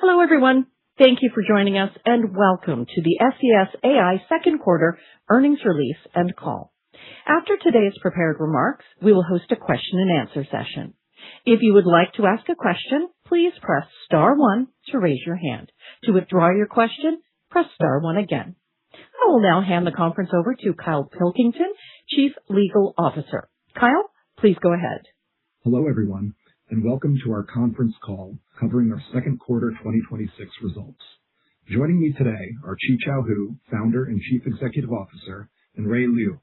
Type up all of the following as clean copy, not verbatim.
Hello, everyone. Thank you for joining us, and welcome to the SES AI second quarter earnings release and call. After today's prepared remarks, we will host a question and answer session. If you would like to ask a question, please press star 1 to raise your hand. To withdraw your question, press star 1 again. I will now hand the conference over to Kyle Pilkington, Chief Legal Officer. Kyle, please go ahead. Hello, everyone, and welcome to our conference call covering our second quarter 2026 results. Joining me today are Qichao Hu, Founder and Chief Executive Officer, and Ray Liu,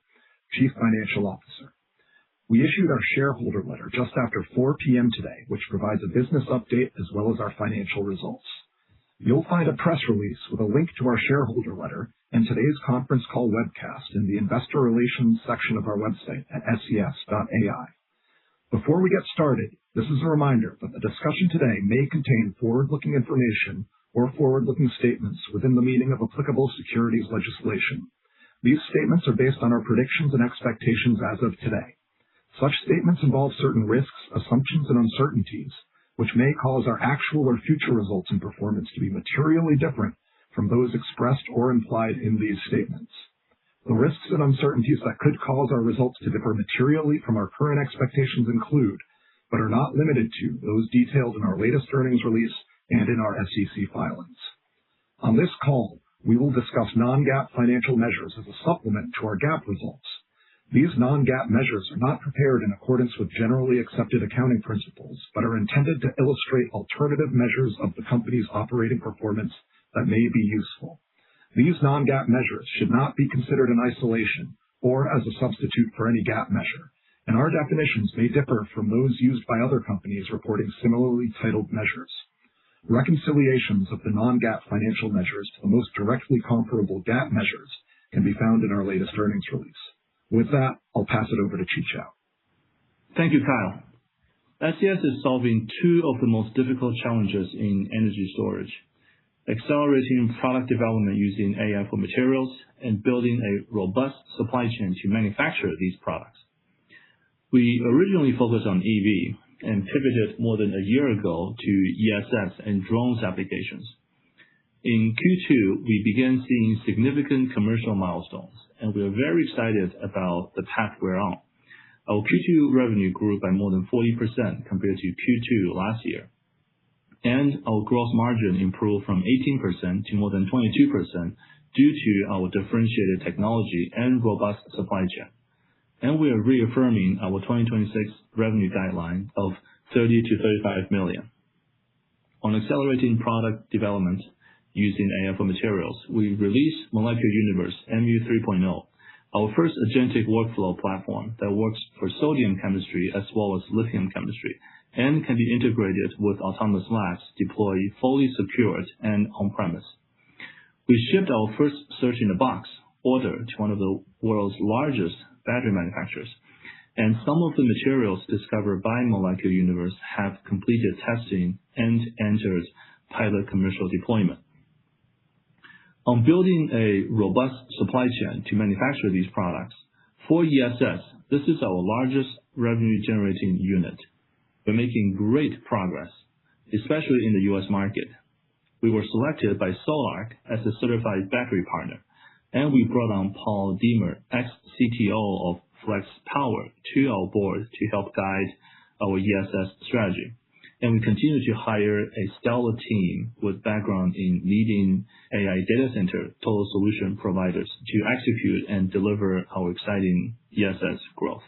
Chief Financial Officer. We issued our shareholder letter just after 4 p.m. today, which provides a business update as well as our financial results. You'll find a press release with a link to our shareholder letter and today's conference call webcast in the investor relations section of our website at ses.ai. Before we get started, this is a reminder that the discussion today may contain forward-looking information or forward-looking statements within the meaning of applicable securities legislation. These statements are based on our predictions and expectations as of today. Such statements involve certain risks, assumptions, and uncertainties, which may cause our actual or future results and performance to be materially different from those expressed or implied in these statements. The risks and uncertainties that could cause our results to differ materially from our current expectations include, but are not limited to, those detailed in our latest earnings release and in our SEC filings. On this call, we will discuss non-GAAP financial measures as a supplement to our GAAP results. These non-GAAP measures are not prepared in accordance with generally accepted accounting principles, but are intended to illustrate alternative measures of the company's operating performance that may be useful. These non-GAAP measures should not be considered in isolation or as a substitute for any GAAP measure, and our definitions may differ from those used by other companies reporting similarly titled measures. Reconciliations of the non-GAAP financial measures to the most directly comparable GAAP measures can be found in our latest earnings release. With that, I'll pass it over to Qichao. Thank you, Kyle. SES is solving two of the most difficult challenges in energy storage: accelerating product development using AI for materials and building a robust supply chain to manufacture these products. We originally focused on EV and pivoted more than a year ago to ESS and drones applications. In Q2, we began seeing significant commercial milestones, and we are very excited about the path we're on. Our Q2 revenue grew by more than 40% compared to Q2 last year, and our gross margin improved from 18% to more than 22% due to our differentiated technology and robust supply chain. And we are reaffirming our 2026 revenue guideline of $30 to $35 million. On accelerating product development using AI for materials, we released Molecular Universe MU 3.0, our first agentic workflow platform that works for sodium chemistry as well as lithium chemistry, and can be integrated with autonomous labs deployed fully secured and on-premise. We shipped our first search-in-a-box order to one of the world's largest battery manufacturers, and some of the materials discovered by Molecular Universe have completed testing and entered pilot commercial deployment. On building a robust supply chain to manufacture these products, for ESS, this is our largest revenue-generating unit. We're making great progress, especially in the U.S. market. We were selected by Solarc as a certified battery partner, and we brought on Paul Deemer, ex-CTO of Flex Power, to our board to help guide our ESS strategy. And we continue to hire a stellar team with background in leading AI data center total solution providers to execute and deliver our exciting ESS growth.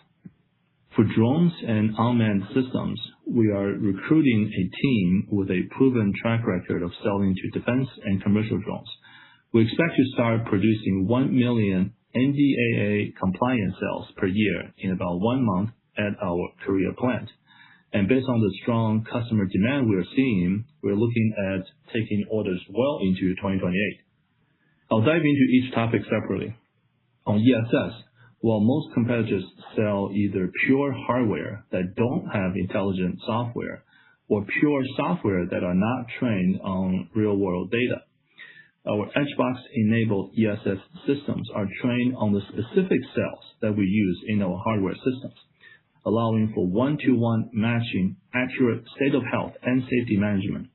For drones and unmanned systems, we are recruiting a team with a proven track record of selling to defense and commercial drones. We expect to start producing 1 million NDAA compliant cells per year in about 1 month at our Korea plant. And based on the strong customer demand we are seeing, we're looking at taking orders well into 2028. I'll dive into each topic separately. On ESS, while most competitors sell either pure hardware that don't have intelligent software or pure software that are not trained on real-world data, our EdgeBox-enabled ESS systems are trained on the specific cells that we use in our hardware systems, allowing for one-to-one matching accurate state of health and safety management.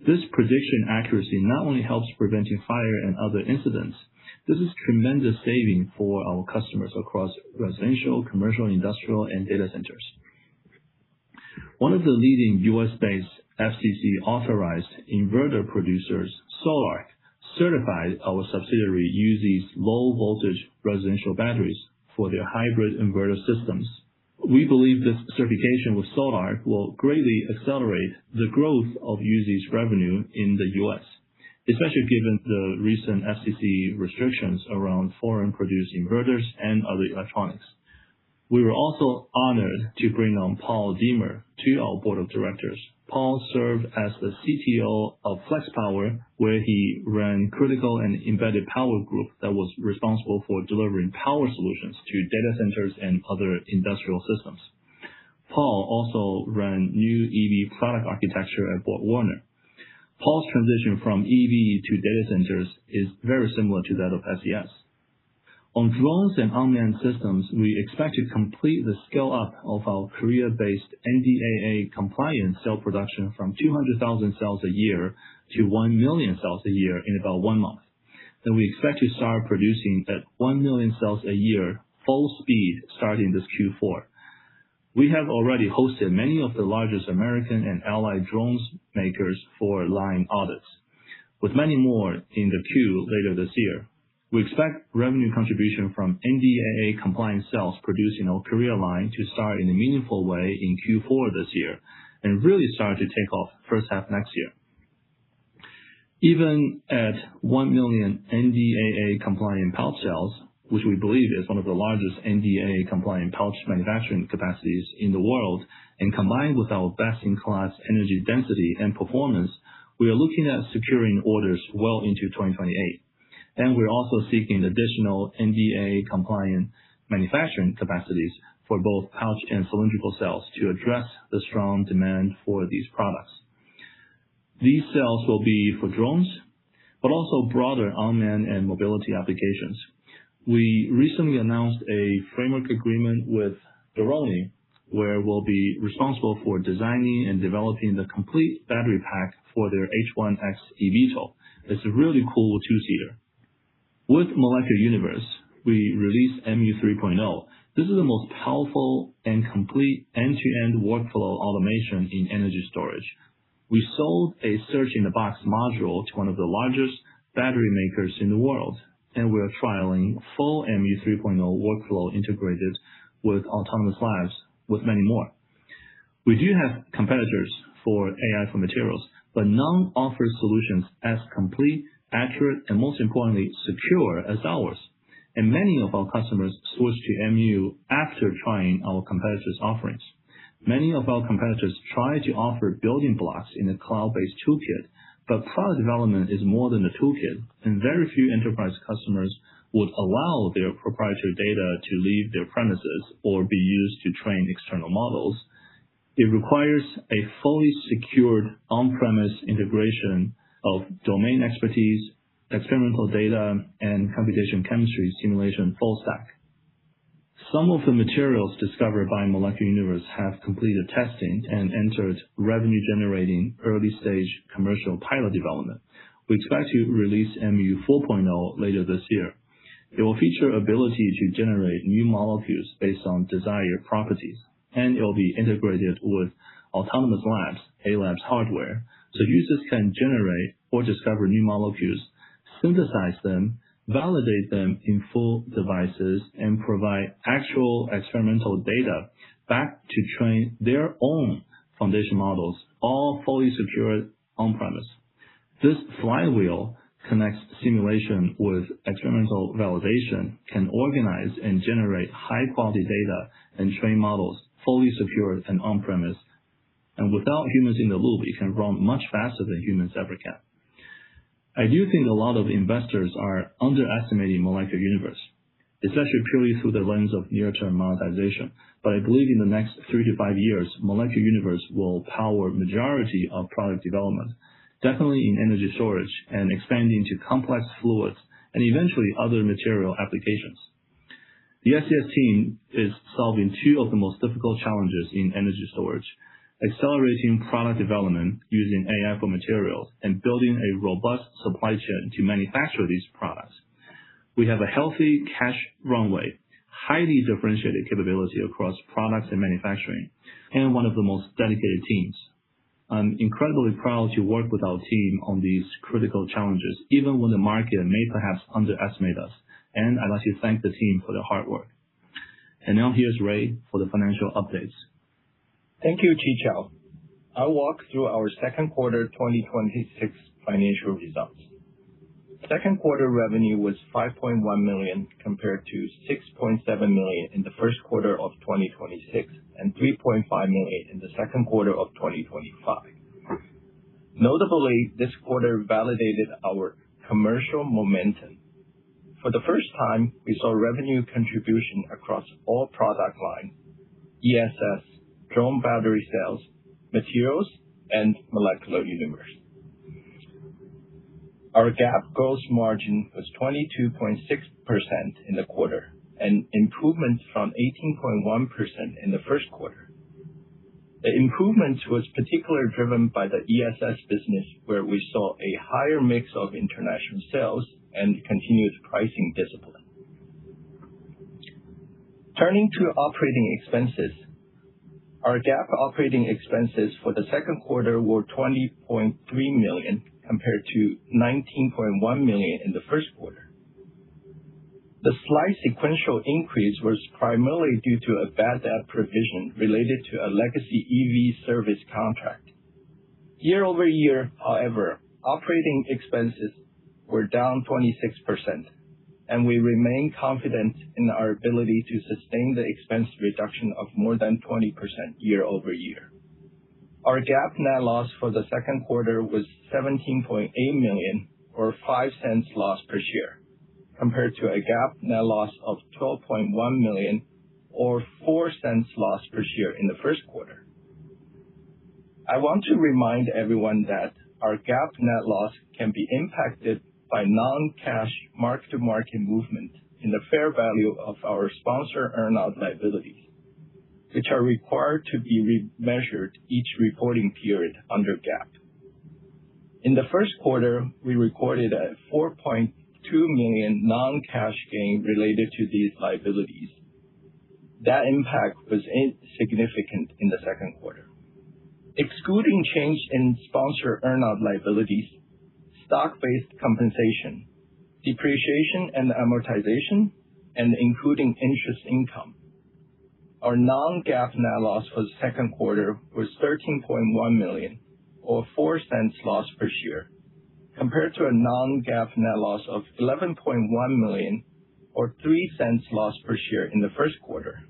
This prediction accuracy not only helps preventing fire and other incidents, this is tremendous saving for our customers across residential, commercial, industrial, and data centers. One of the leading U.S.-based FCC-authorized inverter producers, Solarc, certified our subsidiary uses low-voltage residential batteries for their hybrid inverter systems. We believe this certification with Solarc will greatly accelerate the growth of UZ's revenue in the U.S., especially given the recent FCC restrictions around foreign-produced inverters and other electronics. We were also honored to bring on Paul Deemer to our board of directors. Paul served as the CTO of Flex Power, where he ran critical and embedded power group that was responsible for delivering power solutions to data centers and other industrial systems. Paul also ran new EV product architecture at BorgWarner. Paul's transition from EV to data centers is very similar to that of SES. On drones and unmanned systems, we expect to complete the scale-up of our Korea-based NDAA-compliant cell production from 200,000 cells a year to 1 million cells a year in about 1 month. Then we expect to start producing at 1 million cells a year full speed starting this Q4. We have already hosted many of the largest American and allied drones makers for line audits, with many more in the queue later this year. We expect revenue contribution from NDAA-compliant cells produced in our Korea line to start in a meaningful way in Q4 this year and really start to take off first half next year. Even at 1 million NDAA-compliant pouch cells, which we believe is one of the largest NDAA-compliant pouch manufacturing capacities in the world, and combined with our best-in-class energy density and performance, we are looking at securing orders well into 2028. And we're also seeking additional NDAA-compliant manufacturing capacities for both pouch and cylindrical cells to address the strong demand for these products. These cells will be for drones, but also broader unmanned and mobility applications. We recently announced a framework agreement with Doroni, where we'll be responsible for designing and developing the complete battery pack for their H1X eVTOL. It's a really cool two-seater. With Molecular Universe, we released MU 3.0. This is the most powerful and complete end-to-end workflow automation in energy storage. We sold a search-in-the-box module to one of the largest battery makers in the world, and we're trialing full MU 3.0 workflow integrated with autonomous labs with many more. We do have competitors for AI for materials, but none offer solutions as complete, accurate, and most importantly, secure as ours. And many of our customers switch to MU after trying our competitors' offerings. Many of our competitors try to offer building blocks in a cloud-based toolkit, but product development is more than a toolkit, and very few enterprise customers would allow their proprietary data to leave their premises or be used to train external models. It requires a fully secured on-premise integration of domain expertise, experimental data, and computation chemistry simulation full stack. Some of the materials discovered by Molecular Universe have completed testing and entered revenue-generating early-stage commercial pilot development. We expect to release MU 4.0 later this year. It will feature ability to generate new molecules based on desired properties, and it will be integrated with autonomous labs, A-Labs hardware, so users can generate or discover new molecules, synthesize them, validate them in full devices, and provide actual experimental data back to train their own foundation models, all fully secured on-premise. This flywheel connects simulation with experimental validation, can organize and generate high-quality data and train models fully secured and on-premise. And without humans in the loop, it can run much faster than humans ever can. I do think a lot of investors are underestimating Molecular Universe, especially purely through the lens of near-term monetization. But I believe in the next 3 to 5 years, Molecular Universe will power majority of product development, definitely in energy storage and expanding to complex fluids and eventually other material applications. The SES team is solving two of the most difficult challenges in energy storage: accelerating product development using AI for materials, and building a robust supply chain to manufacture these products. We have a healthy cash runway, highly differentiated capability across products and manufacturing, and one of the most dedicated teams. I'm incredibly proud to work with our team on these critical challenges, even when the market may perhaps underestimate us, and I'd like to thank the team for their hard work. And now here's Ray for the financial updates. Thank you, Qichao. I'll walk through our second quarter 2026 financial results. Second quarter revenue was $5.1 million compared to $6.7 million in the first quarter of 2026 and $3.5 million in the second quarter of 2025. Notably, this quarter validated our commercial momentum. For the first time, we saw revenue contribution across all product lines: ESS, drone battery cells, materials, and molecular universe. Our GAAP gross margin was 22.6% in the quarter, an improvement from 18.1% in the first quarter. The improvement was particularly driven by the ESS business, where we saw a higher mix of international sales and continued pricing discipline. Turning to operating expenses, our GAAP operating expenses for the second quarter were $20.3 million compared to $19.1 million in the first quarter. The slight sequential increase was primarily due to a bad debt provision related to a legacy EV service contract. Year over year, however, operating expenses were down 26%, and we remain confident in our ability to sustain the expense reduction of more than 20% year over year. Our GAAP net loss for the second quarter was $17.8 million, or 5 cents loss per share, compared to a GAAP net loss of $12.1 million, or 4 cents loss per share in the first quarter. I want to remind everyone that our GAAP net loss can be impacted by non-cash mark-to-market movement in the fair value of our sponsor earnout liabilities, which are required to be remeasured each reporting period under GAAP. In the first quarter, we recorded a $4.2 million non-cash gain related to these liabilities. That impact was insignificant in the second quarter. Excluding change in sponsor earnout liabilities, stock-based compensation, depreciation and amortization, and including interest income, our non-GAAP net loss for the second quarter was $13.1 million, or 4 cents loss per share, compared to a non-GAAP net loss of $11.1 million, or 3 cents loss per share in the first quarter.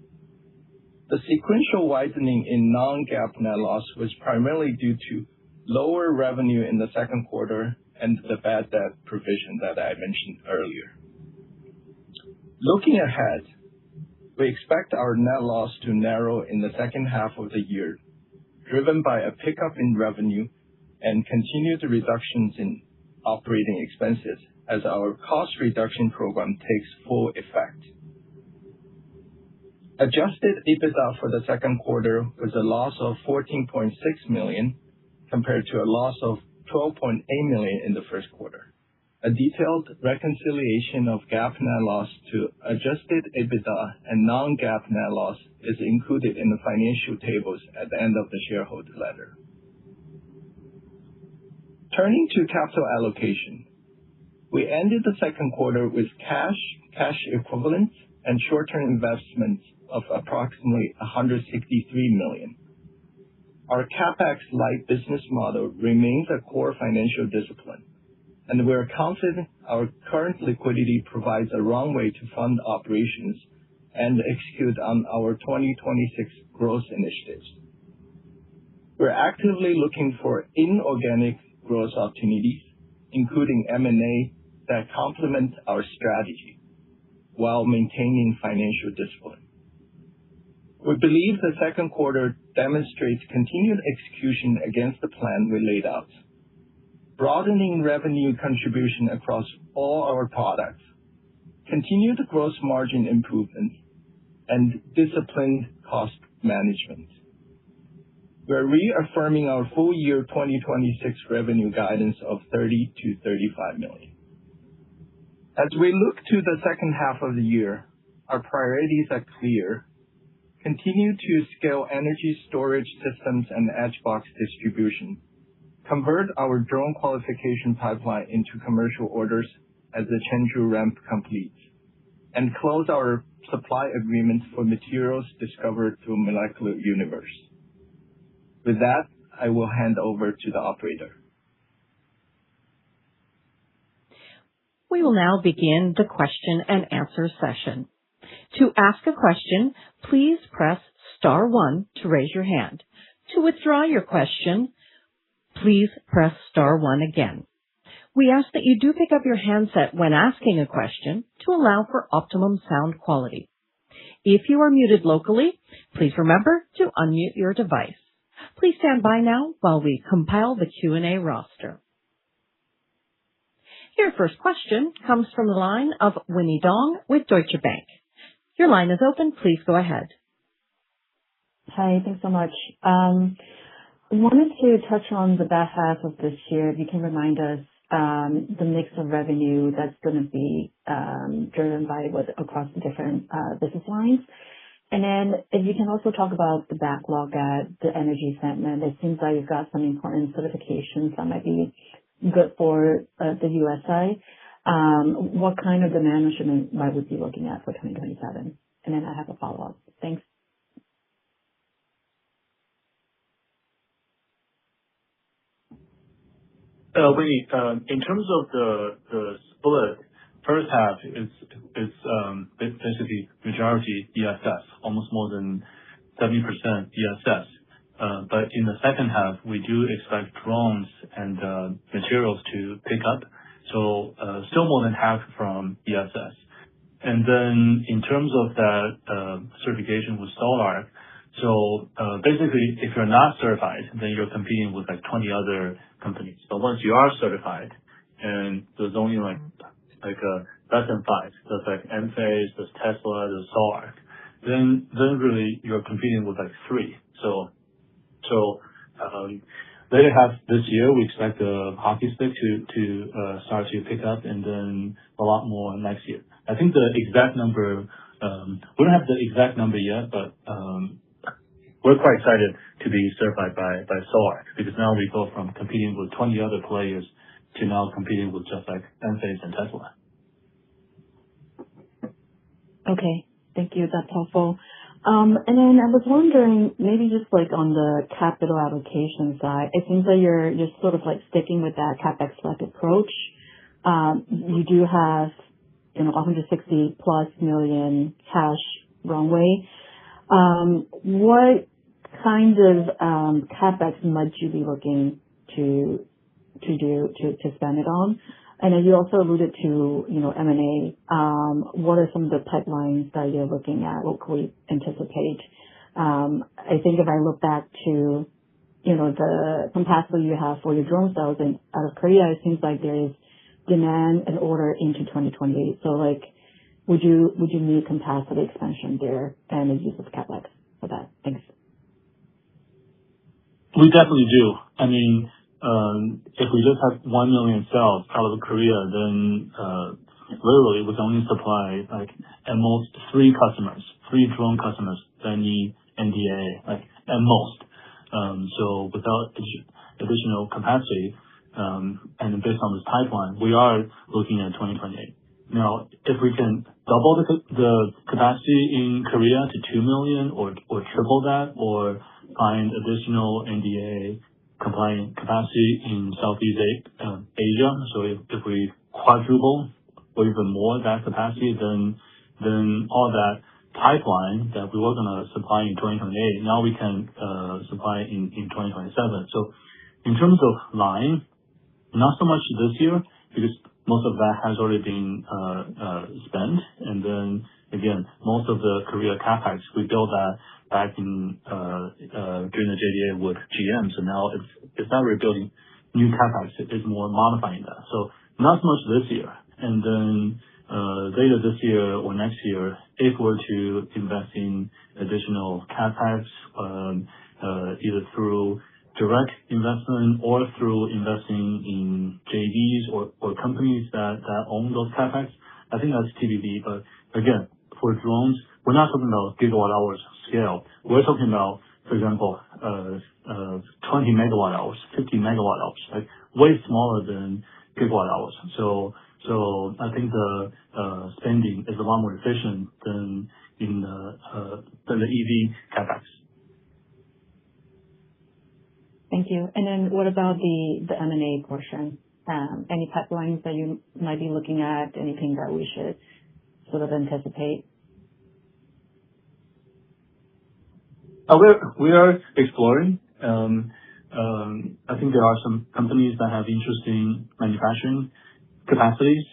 The sequential widening in non-GAAP net loss was primarily due to lower revenue in the second quarter and the bad debt provision that I mentioned earlier. Looking ahead, we expect our net loss to narrow in the second half of the year, driven by a pickup in revenue and continued reductions in operating expenses as our cost reduction program takes full effect. Adjusted EBITDA for the second quarter was a loss of $14.6 million compared to a loss of $12.8 million in the first quarter. A detailed reconciliation of GAAP net loss to adjusted EBITDA and non-GAAP net loss is included in the financial tables at the end of the shareholder letter. Turning to capital allocation, we ended the second quarter with cash equivalents, and short-term investments of approximately $163 million. Our CapEx-light business model remains a core financial discipline, and we are confident our current liquidity provides a runway to fund operations and execute on our 2026 growth initiatives. We're actively looking for inorganic growth opportunities, including M&A that complement our strategy while maintaining financial discipline. We believe the second quarter demonstrates continued execution against the plan we laid out, broadening revenue contribution across all our products, continued gross margin improvement, and disciplined cost management. We're reaffirming our full year 2026 revenue guidance of $30 to $35 million. As we look to the second half of the year, our priorities are clear. Continue to scale energy storage systems and edge box distribution. Convert our drone qualification pipeline into commercial orders as the Chenzhou ramp completes, and close our supply agreements for materials discovered through Molecular Universe. With that, I will hand over to the operator. We will now begin the question and answer session. To ask a question, please press star 1 to raise your hand. To withdraw your question, please press star 1 again. We ask that you do pick up your handset when asking a question to allow for optimum sound quality. If you are muted locally, please remember to unmute your device. Please stand by now while we compile the Q&A roster. Your first question comes from the line of Winnie Dong with Deutsche Bank. Your line is open. Please go ahead. Hi, thanks so much. I wanted to touch on the back half of this year. If you can remind us the mix of revenue that's going to be driven by what across the different business lines. And then if you can also talk about the backlog at the energy segment. It seems like you've got some important certifications that might be good for the US side. What kind of demand measurement might we be looking at for 2027? And then I have a follow-up. Thanks. Winnie, in terms of the split, first half is basically majority ESS, almost more than 70% ESS. But in the second half, we do expect drones and materials to pick up. So still more than half from ESS. And then in terms of that certification with Solar, so basically if you're not certified, then you're competing with like 20 other companies. But once you are certified, and there's only like less than 5, there's like Enphase, there's Tesla, there's Solar, then really you're competing with like 3. So later half this year, we expect the hockey stick to start to pick up, and then a lot more next year. I think the exact number, we don't have the exact number yet, but we're quite excited to be certified by Solar, because now we go from competing with 20 other players to now competing with just like Enphase and Tesla. Okay, thank you. That's helpful. And then I was wondering, maybe just like on the capital allocation side, it seems like you're sort of like sticking with that CapEx-like approach. You do have, $160+ million cash runway. What kind of CapEx might you be looking to spend it on? And then you also alluded to, M&A. What are some of the pipelines that you're looking at? What could we anticipate? I think if I look back to, the capacity you have for your drone cells out of Korea, it seems like there is demand and order into 2028. So like, would you need capacity expansion there and the use of CapEx for that? Thanks. We definitely do. I mean, if we just have 1 million cells out of Korea, then literally we can only supply like at most 3 drone customers that need NDA, like at most. So without additional capacity, and based on this pipeline, we are looking at 2028. Now, if we can double the capacity in Korea to 2 million or triple that, or find additional NDA compliant capacity in Southeast Asia. So if we quadruple or even more that capacity, then all that pipeline that we were going to supply in 2028, now we can supply in 2027. So in terms of line, not so much this year, because most of that has already been spent. And then again, most of the Korea CapEx, we built that back in during the JDA with GM. So now it's not rebuilding new CapEx, it's more modifying that. So not so much this year. And then later this year or next year, if we're to invest in additional CapEx, either through direct investment or through investing in JVs or companies that own those CapEx. I think that's TBD. But again, for drones, we're not talking about gigawatt hours scale. We're talking about, for example, 20 megawatt hours, 50 megawatt hours, like way smaller than gigawatt hours. So I think the spending is a lot more efficient than the EV CapEx. Thank you. And then what about the M&A portion? Any pipelines that you might be looking at? Anything that we should sort of anticipate? We are exploring. I think there are some companies that have interesting manufacturing capacities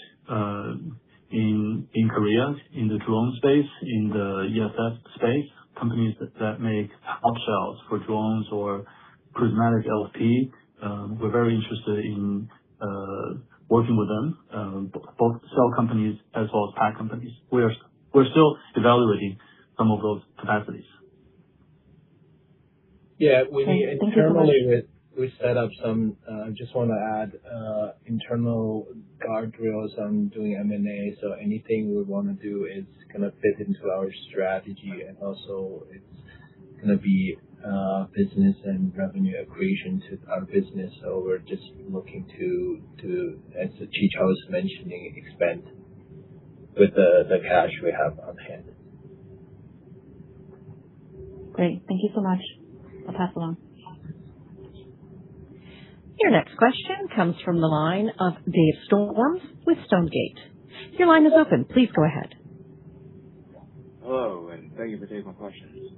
in Korea, in the drone space, in the ESS space, companies that make out shells for drones or prismatic LFP. We're very interested in working with them, both cell companies as well as pack companies. We're still evaluating some of those capacities. Yeah, internally we set up some, just want to add, internal guardrails on doing M&A. So anything we want to do is going to fit into our strategy, and also it's going to be business and revenue accretion to our business. So we're just looking to, as Qichao was mentioning, expand with the cash we have on hand. Great. Thank you so much. I'll pass along. Your next question comes from the line of Dave Storms with Stonegate. Your line is open. Please go ahead. Hello, and thank you for taking my questions.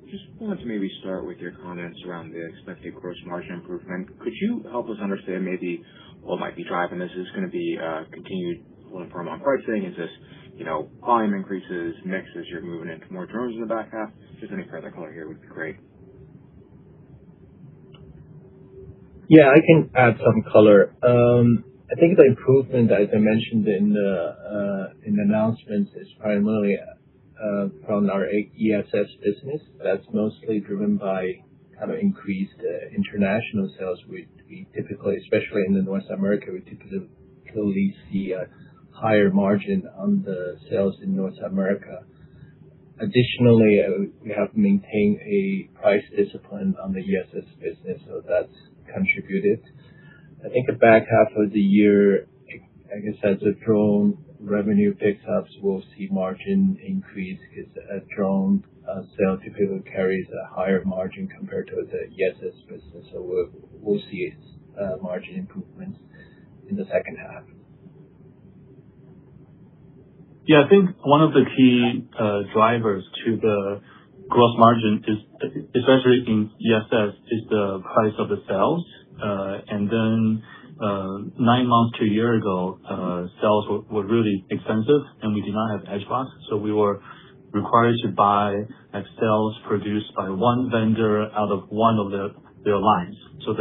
Just wanted to maybe start with your comments around the expected gross margin improvement. Could you help us understand maybe what might be driving this? Is this going to be continued holding firm on pricing? Is this, volume increases, mix as you're moving into more drones in the back half? Just any further color here would be great. Yeah, I can add some color. I think the improvement, as I mentioned in the announcements, is primarily from our ESS business. That's mostly driven by kind of increased international sales. We typically, especially in North America, we typically see a higher margin on the sales in North America. Additionally, we have maintained a price discipline on the ESS business, so that's contributed. I think the back half of the year, I guess as the drone revenue picks up, we'll see margin increase because a drone sale typically carries a higher margin compared to the ESS business. So we'll see margin improvements in the second half. Yeah, I think one of the key drivers to the gross margin is, especially in ESS, is the price of the cells. And then 9 months to a year ago, cells were really expensive, and we did not have EdgeBox, so we were required to buy cells produced by one vendor out of one of their lines. So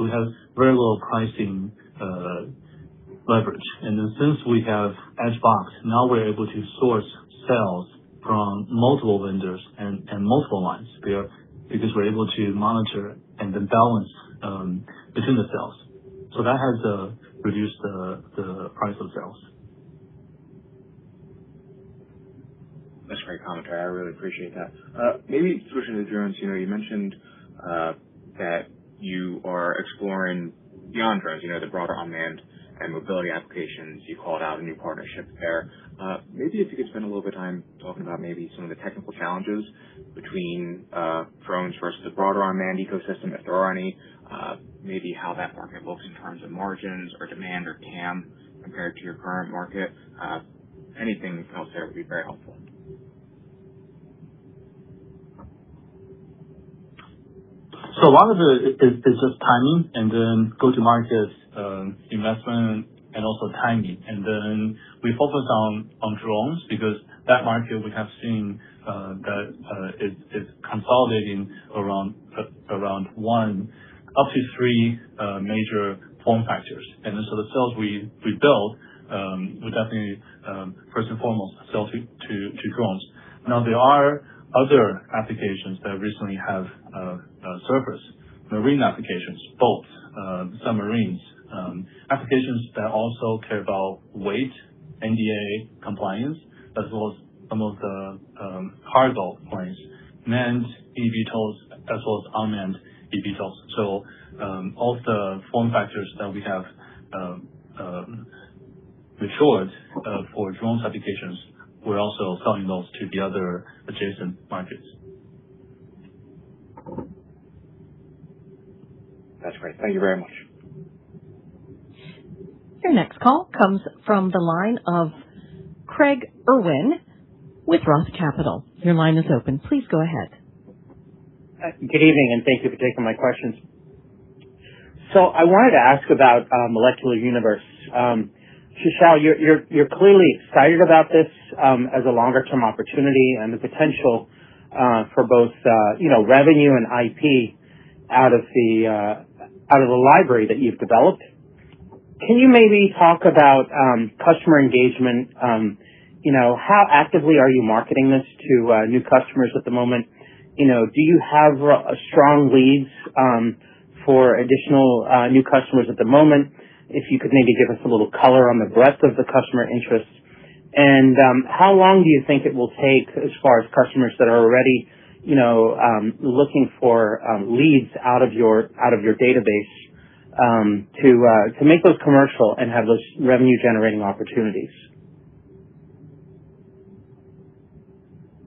we have very low pricing leverage. And then since we have EdgeBox, now we're able to source cells from multiple vendors and multiple lines because we're able to monitor and then balance between the cells. So that has reduced the price of cells. That's great commentary. I really appreciate that. Maybe switching to drones, you mentioned that you are exploring beyond drones, the broader unmanned and mobility applications. You called out a new partnership there. Maybe if you could spend a little bit of time talking about maybe some of the technical challenges between drones versus the broader unmanned ecosystem, if there are any, maybe how that market looks in terms of margins or demand or TAM compared to your current market. Anything else there would be very helpful. So a lot of it is just timing and then go-to-market investment and also timing. And then we focus on drones because that market we have seen that is consolidating around one up to three major form factors. And then so the cells we build, we definitely first and foremost sell to drones. Now there are other applications that recently have surfaced, marine applications, boats, submarines, applications that also care about weight, NDA compliance, as well as some of the cargo planes, manned eVTOLs, as well as unmanned eVTOLs. So all of the form factors that we have matured for drones applications, we're also selling those to the other adjacent markets. That's great. Thank you very much. Your next call comes from the line of Craig Irwin with Roth Capital. Your line is open. Please go ahead. Good evening, and thank you for taking my questions. So I wanted to ask about Molecular Universe. Qichao, you're clearly excited about this as a longer-term opportunity and the potential for both revenue and IP out of the library that you've developed. Can you maybe talk about customer engagement? How actively are you marketing this to new customers at the moment? Do you have strong leads for additional new customers at the moment? If you could maybe give us a little color on the breadth of the customer interest. And how long do you think it will take as far as customers that are already, looking for leads out of your database to make those commercial and have those revenue generating opportunities?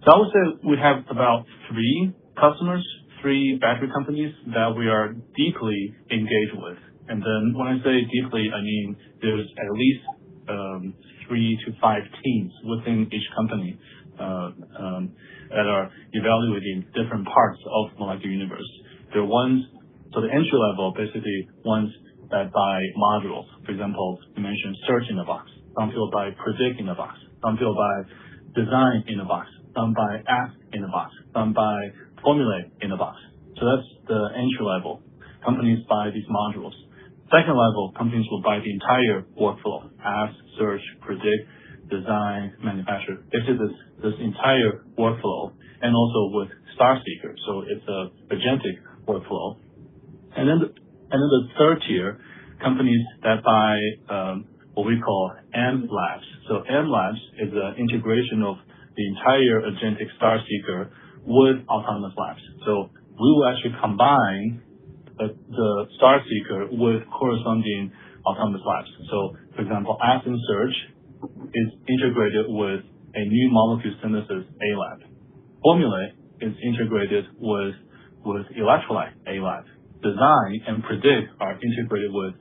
So I would say we have about 3 customers, 3 battery companies that we are deeply engaged with. And then when I say deeply, I mean there's at least 3 to 5 teams within each company that are evaluating different parts of Molecular Universe. There are ones, so the entry level, basically ones that buy modules. For example, you mentioned search in a box. Some people buy predict in a box. Some people buy design in a box. Some buy ask in a box. Some buy formulate in a box. So that's the entry level. Companies buy these modules. Second level, companies will buy the entire workflow: ask, search, predict, design, manufacture. Basically, this entire workflow, and also with Star Seeker. So it's a agentic workflow. And then the third tier, companies that buy what we call M Labs. So M Labs is an integration of the entire agentic Star Seeker with autonomous labs. So we will actually combine the Star Seeker with corresponding autonomous labs. So, for example, Ask and Search is integrated with a new molecule synthesis A lab. Formulate is integrated with electrolyte A lab. Design and Predict are integrated with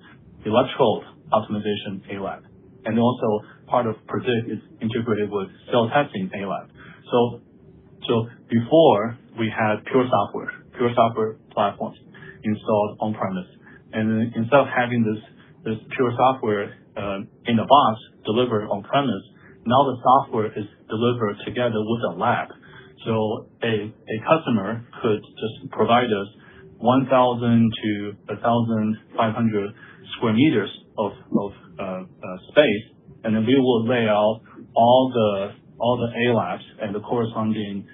electrode optimization A lab. And also part of Predict is integrated with cell testing A lab. So before we had pure software platforms installed on premise. And then instead of having this pure software in a box delivered on premise, now the software is delivered together with a lab. So a customer could just provide us 1,000 to 1,500 square meters of space, and then we will lay out all the A labs and the corresponding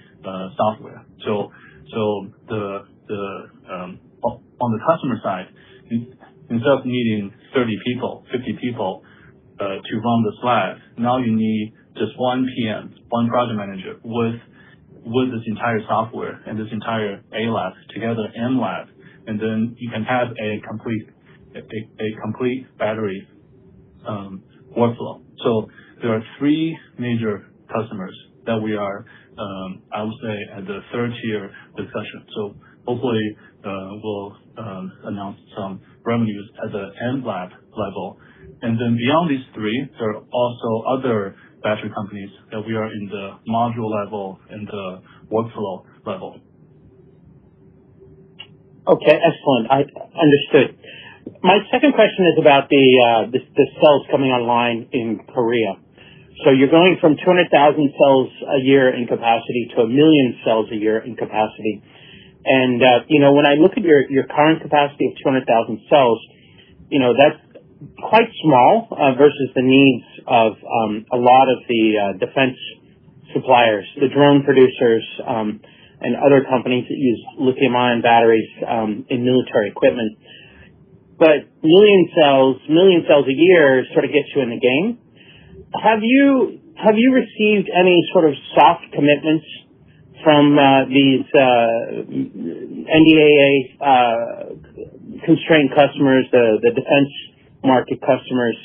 software. So on the customer side, instead of needing 30 people, 50 people to run this lab, now you need just one PM, one project manager with this entire software and this entire A lab together, M lab, and then you can have a complete battery workflow. So there are 3 major customers that we are, I would say, at the third tier discussion. So hopefully we'll announce some revenues at the end lab level. And then beyond these 3, there are also other battery companies that we are in the module level and the workflow level. Okay, excellent. I understood. My second question is about the cells coming online in Korea. So you're going from 200,000 cells a year in capacity to 1 million cells a year in capacity. And, when I look at your current capacity of 200,000 cells, that's quite small versus the needs of a lot of the defense suppliers, the drone producers, and other companies that use lithium-ion batteries in military equipment. But million cells a year sort of gets you in the game. Have you received any sort of soft commitments from these NDAA constrained customers, the defense market customers,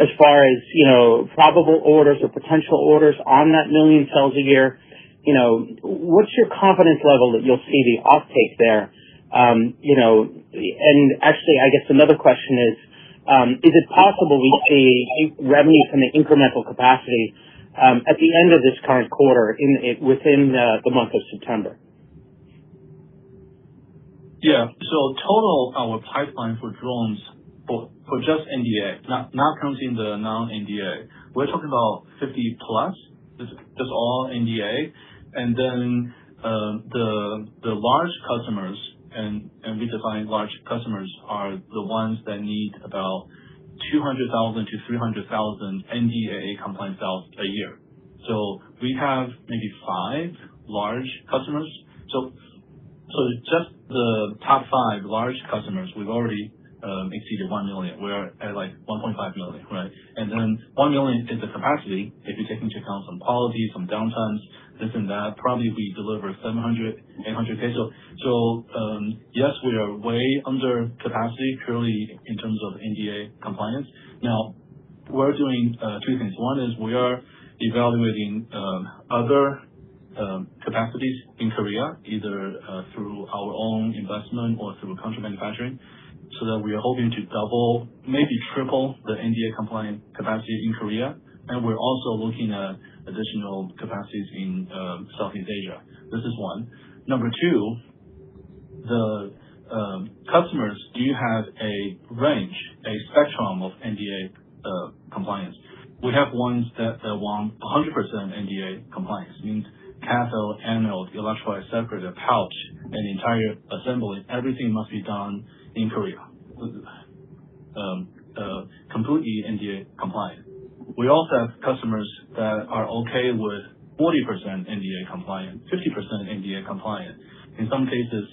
as far as probable orders or potential orders on that million cells a year? What's your confidence level that you'll see the offtake there? And actually, I guess another question is it possible we see revenue from the incremental capacity at the end of this current quarter within the month of September? Yeah. So total our pipeline for drones for just NDA, not counting the non-NDA, we're talking about 50 plus. Just all NDA, and then the large customers, and we define large customers are the ones that need about 200,000 to 300,000 NDAA compliant cells a year. So we have maybe 5 large customers. So just the top 5 large customers, we've already exceeded 1 million. We're at like 1.5 million, right? And then 1 million is the capacity. If you take into account some quality, some downtimes, this and that, probably we deliver 700, 800K. So yes, we are way under capacity purely in terms of NDA compliance. Now, we're doing 2 things. One is we are evaluating other capacities in Korea, either through our own investment or through contract manufacturing, so that we are hoping to double, maybe triple the NDA compliant capacity in Korea. And we're also looking at additional capacities in Southeast Asia. This is one. Number 2, the customers do have a range, a spectrum of NDA compliance. We have ones that want 100% NDA compliance, means cathode, anode, electrolyte separator, pouch, and entire assembly. Everything must be done in Korea, completely NDA compliant. We also have customers that are okay with 40% NDA compliant, 50% NDA compliant. In some cases,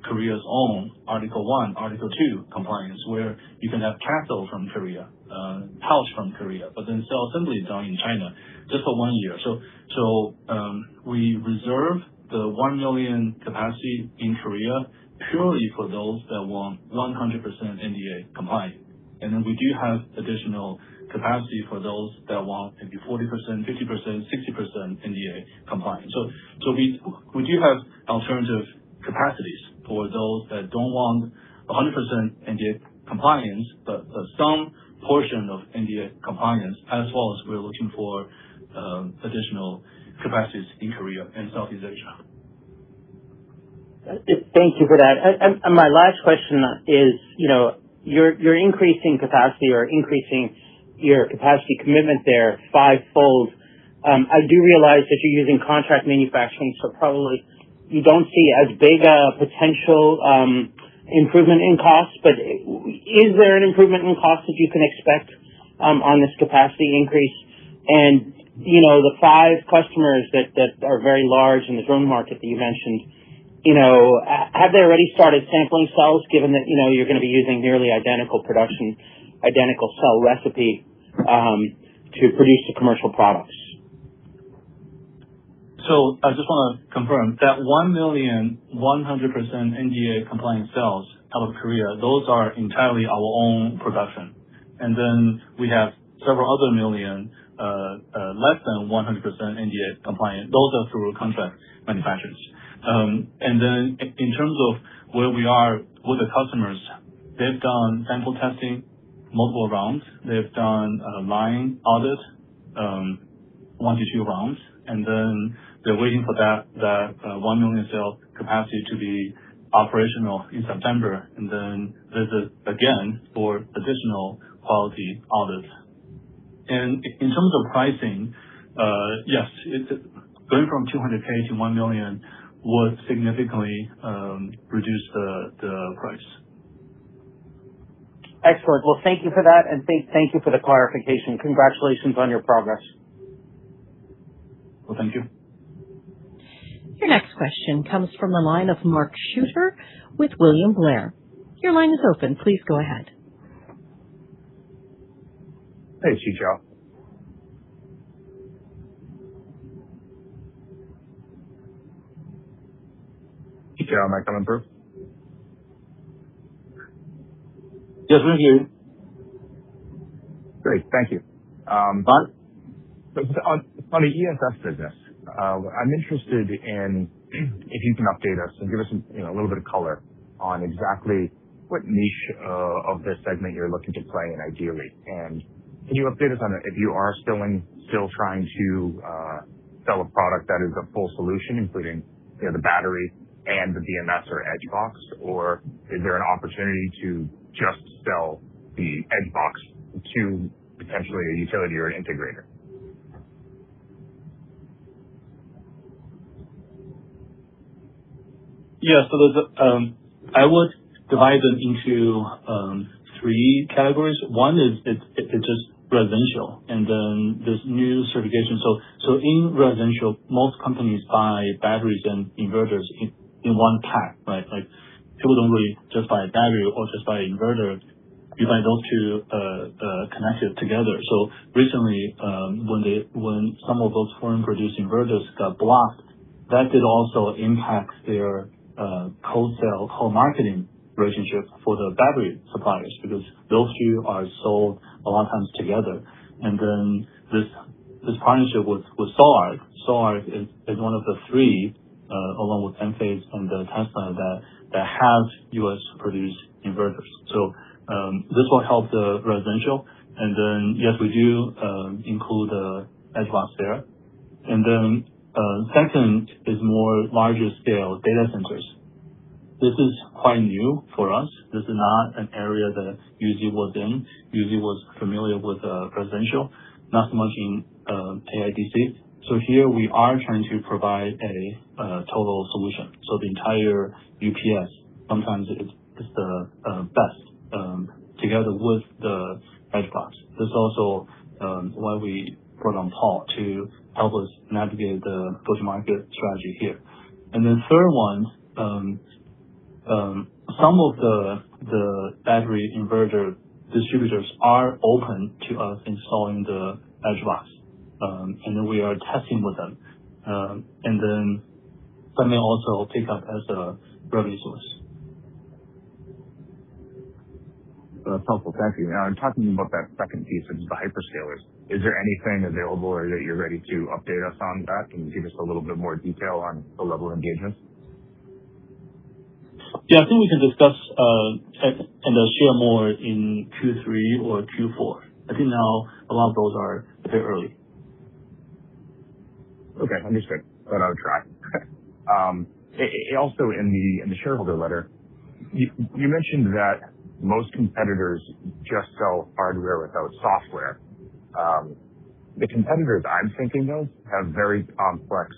Korea's own Article 1, Article 2 compliance, where you can have cathode from Korea, pouch from Korea, but then cell assembly done in China just for 1 year. So we reserve the 1 million capacity in Korea purely for those that want 100% NDA compliant. And then we do have additional capacity for those that want maybe 40%, 50%, 60% NDA compliant. So we do have alternative capacities for those that don't want 100% NDA compliance, but some portion of NDA compliance, as well as we're looking for additional capacities in Korea and Southeast Asia. Thank you for that. And my last question is, you're increasing capacity or increasing your capacity commitment there 5-fold. I do realize that you're using contract manufacturing, so probably you don't see as big a potential improvement in costs, but is there an improvement in cost that you can expect on this capacity increase? And, the 5 customers that are very large in the drone market that you mentioned, have they already started sampling cells, given that, you're going to be using nearly identical cell recipe to produce the commercial products? So I just want to confirm that 1 million 100% NDA compliant cells out of Korea, those are entirely our own production. And then we have several other million less than 100% NDA compliant. Those are through contract manufacturers. And then in terms of where we are with the customers, they've done sample testing, multiple rounds. They've done line audit, 1 to 2 rounds, and then they're waiting for that 1 million cell capacity to be operational in September, and then visit again for additional quality audits. And in terms of pricing, yes, going from 200K to 1 million would significantly reduce the price. Excellent. Well, thank you for that, and thank you for the clarification. Congratulations on your progress. Well, thank you. Your next question comes from the line of Mark Shooter with William Blair. Your line is open. Please go ahead. Hey, Qichao. Qichao, am I coming through? Yes, we're here. Great. Thank you. On the ESS business, I'm interested in if you can update us and give us a little bit of color on exactly what niche of this segment you're looking to play in ideally. And can you update us on if you are still trying to sell a product that is a full solution, including the battery and the BMS or edge box, or is there an opportunity to just sell the edge box to potentially a utility or an integrator? Yeah, so I would divide them into three categories. One is it's just residential, and then there's new certification. So in residential, most companies buy batteries and inverters in one pack, right? Like people don't really just buy a battery or just buy an inverter. You buy those two connected together. So recently, when some of those foreign-produced inverters got blocked, that did also impact their co-marketing relationship for the battery suppliers, because those two are sold a lot of times together. And then this partnership with SolarEdge. SolarEdge is one of the three, along with Enphase and Tesla, that have U.S. produced inverters. So this will help the residential. And then, yes, we do include the edge box there. And then second is more larger scale data centers. This is quite new for us. This is not an area that UZ was in. UZ was familiar with residential, not so much in AIDC. So here we are trying to provide a total solution. So the entire UPS, sometimes it's the best together with the edge box. This is also why we brought on Paul to help us navigate the go-to-market strategy here. And then third one, some of the battery inverter distributors are open to us installing the edge box, and then we are testing with them. And then that may also pick up as a revenue source. That's helpful. Thank you. Now, talking about that second piece, which is the hyperscalers, is there anything available or that you're ready to update us on that and give us a little bit more detail on the level of engagement? Yeah, I think we can discuss and share more in Q3 or Q4. I think now a lot of those are a bit early. Okay, understood. But I would try. Also, in the shareholder letter, you mentioned that most competitors just sell hardware without software. The competitors I'm thinking of have very complex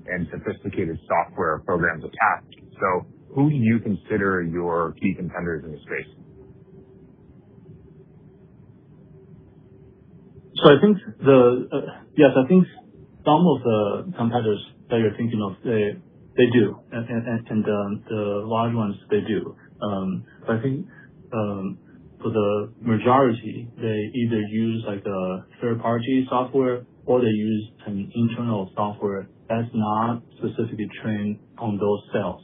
and sophisticated software programs attached. So who do you consider your key competitors in the space? So I think I think some of the competitors that you're thinking of, they do, and the large ones, they do. But I think for the majority, they either use like a third-party software or they use an internal software that's not specifically trained on those cells.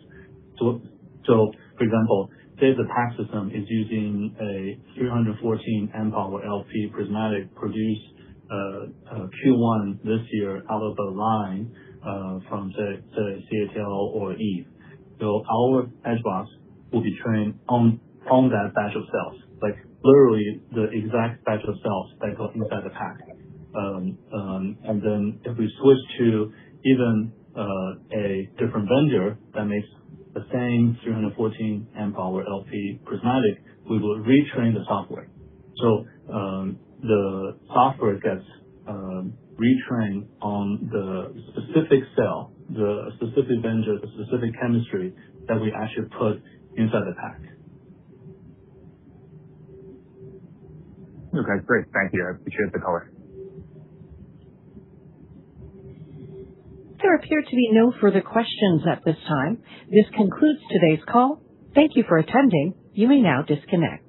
So for example, say the pack system is using a 314 amp hour LP prismatic produced Q1 this year out of the line from say CATL or Eve. So our edge box will be trained on that batch of cells, like literally the exact batch of cells that go inside the pack. And then if we switch to even a different vendor that makes the same 314 amp hour LP prismatic, we will retrain the software. So the software gets retrained on the specific cell, the specific vendor, the specific chemistry that we actually put inside the pack. Okay, great. Thank you. I appreciate the color. there appear to be no further questions at this time. This concludes today's call. Thank you for attending. You may now disconnect.